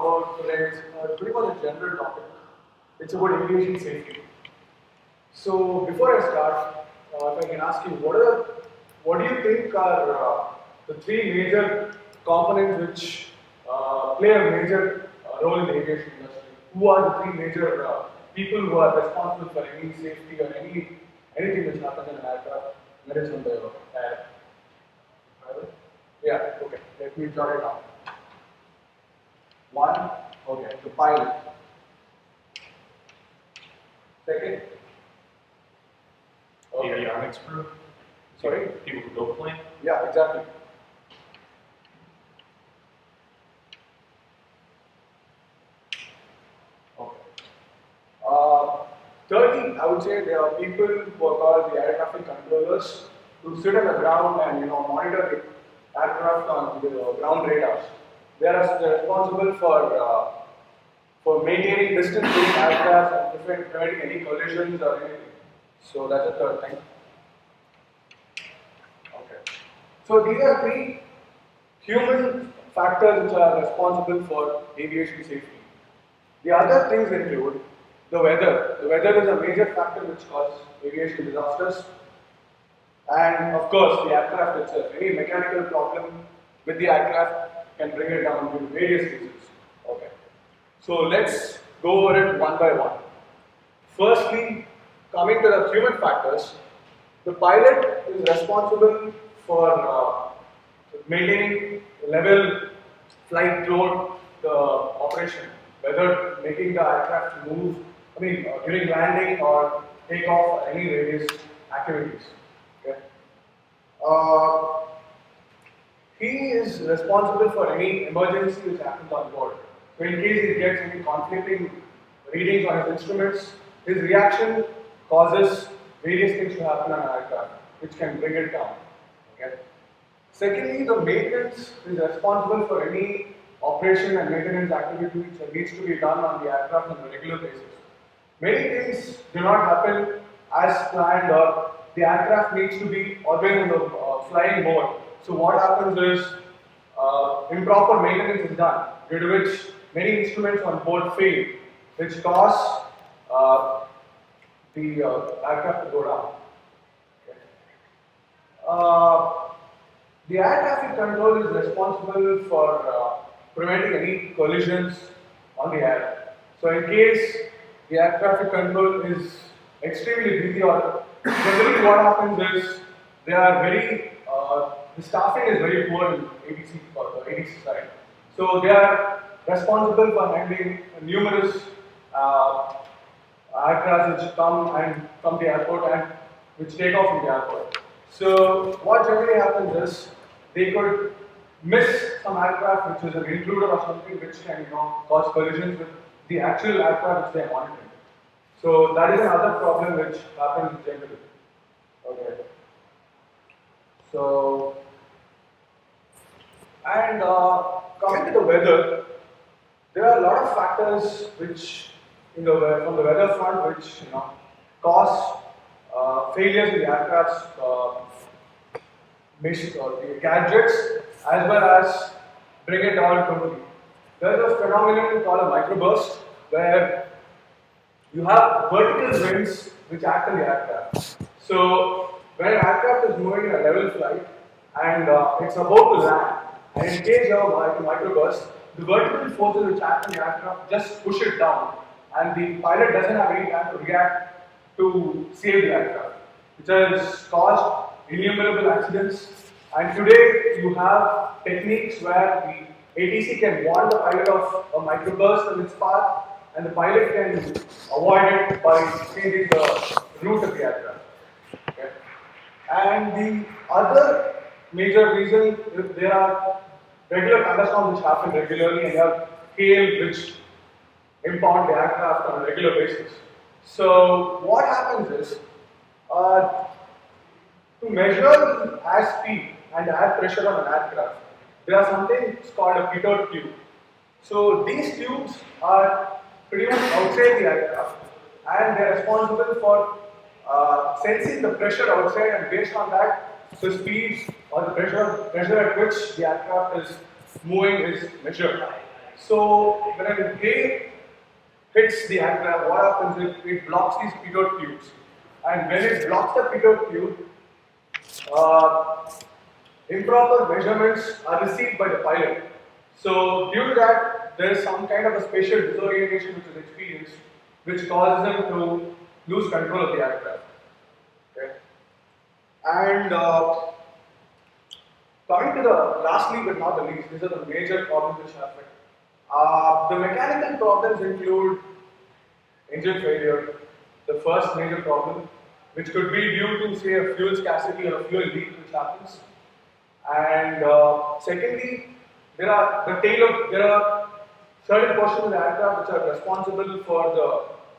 about today is pretty much a general topic. It's about aviation safety. So before I start, if I can ask you, what do you think are the three major components which play a major role in the aviation industry? Who are the three major people who are responsible for any safety or anything which happens in an aircraft when it's on the air? Yeah, okay. Let me jot it down. One, okay, the pilot. Second, The avionics crew? Sorry? People who build the plane? Yeah, exactly. Okay. Thirdly, I would say there are people who are called the air traffic controllers who sit on the ground and monitor the aircraft on the ground radars. They're responsible for maintaining distance between aircraft and preventing any collisions or anything. So that's the third thing. Okay. So these are three human factors which are responsible for aviation safety. The other things include the weather. The weather is a major factor which causes aviation disasters. And of course, the aircraft itself. Any mechanical problem with the aircraft can bring it down due to various reasons. Okay. So let's go over it one by one. Firstly, coming to the human factors, the pilot is responsible for maintaining level flight throughout the operation, whether making the aircraft move, during landing or takeoff or any various activities. Okay. He is responsible for any emergency which happens on board. So in case he gets any conflicting readings on his instruments, his reaction causes various things to happen on an aircraft, which can bring it down. Okay. Secondly, the maintenance is responsible for any operation and maintenance activity which needs to be done on the aircraft on a regular basis. Many things do not happen as planned, or the aircraft needs to be always in the flying mode. So what happens is improper maintenance is done, due to which many instruments on board fail, which cause the aircraft to go down. Okay. The air traffic control is responsible for preventing any collisions on the air. So in case the air traffic control is extremely busy, or generally what happens is they are the staffing is very poor in ATC side. So they are responsible for handling numerous aircraft which come from the airport and which take off from the airport. So what generally happens is they could miss some aircraft which is an intruder or something which can cause collisions with the actual aircraft which they are monitoring. So that is another problem which happens generally. Okay. So and coming to the weather, there are a lot of factors which from the weather front which cause failures in the aircraft's the gadgets, as well as bring it down totally. There is a phenomenon called a microburst where you have vertical winds which act on the aircraft. So when an aircraft is moving in a level flight and it's about to land, and in case you have a microburst, the vertical forces which act on the aircraft just push it down, and the pilot doesn't have any time to react to save the aircraft, which has caused innumerable accidents. And today you have techniques where the ATC can warn the pilot of a microburst in its path, and the pilot can avoid it by changing the route of the aircraft. Okay. And the other major reason is there are regular thunderstorms which happen regularly, and you have hail which impound the aircraft on a regular basis. So what happens is, to measure the airspeed and air pressure on an aircraft, there are something called a pitot tube. So these tubes are pretty much outside the aircraft, and they are responsible for sensing the pressure outside, and based on that, the speed or the pressure at which the aircraft is moving is measured. So when a plane hits the aircraft, what happens is it blocks these pitot tubes. And when it blocks the pitot tube, uh, improper measurements are received by the pilot. So due to that, there is some kind of a spatial disorientation which is experienced, which causes them to lose control of the aircraft. Okay. And coming to the lastly but not the least, these are the major problems which happen. The mechanical problems include engine failure, the first major problem, which could be due to say a fuel scarcity or a fuel leak which happens. And secondly, there are certain portions of the aircraft which are responsible for the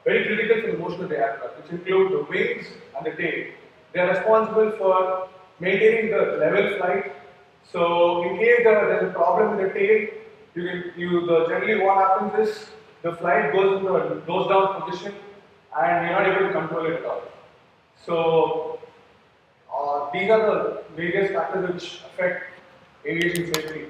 very critical for the motion of the aircraft, which include the wings and the tail. They are responsible for maintaining the level flight. So in case there's a problem with the tail, generally what happens is the flight goes into a nose down position and you're not able to control it at all. So these are the various factors which affect aviation safety.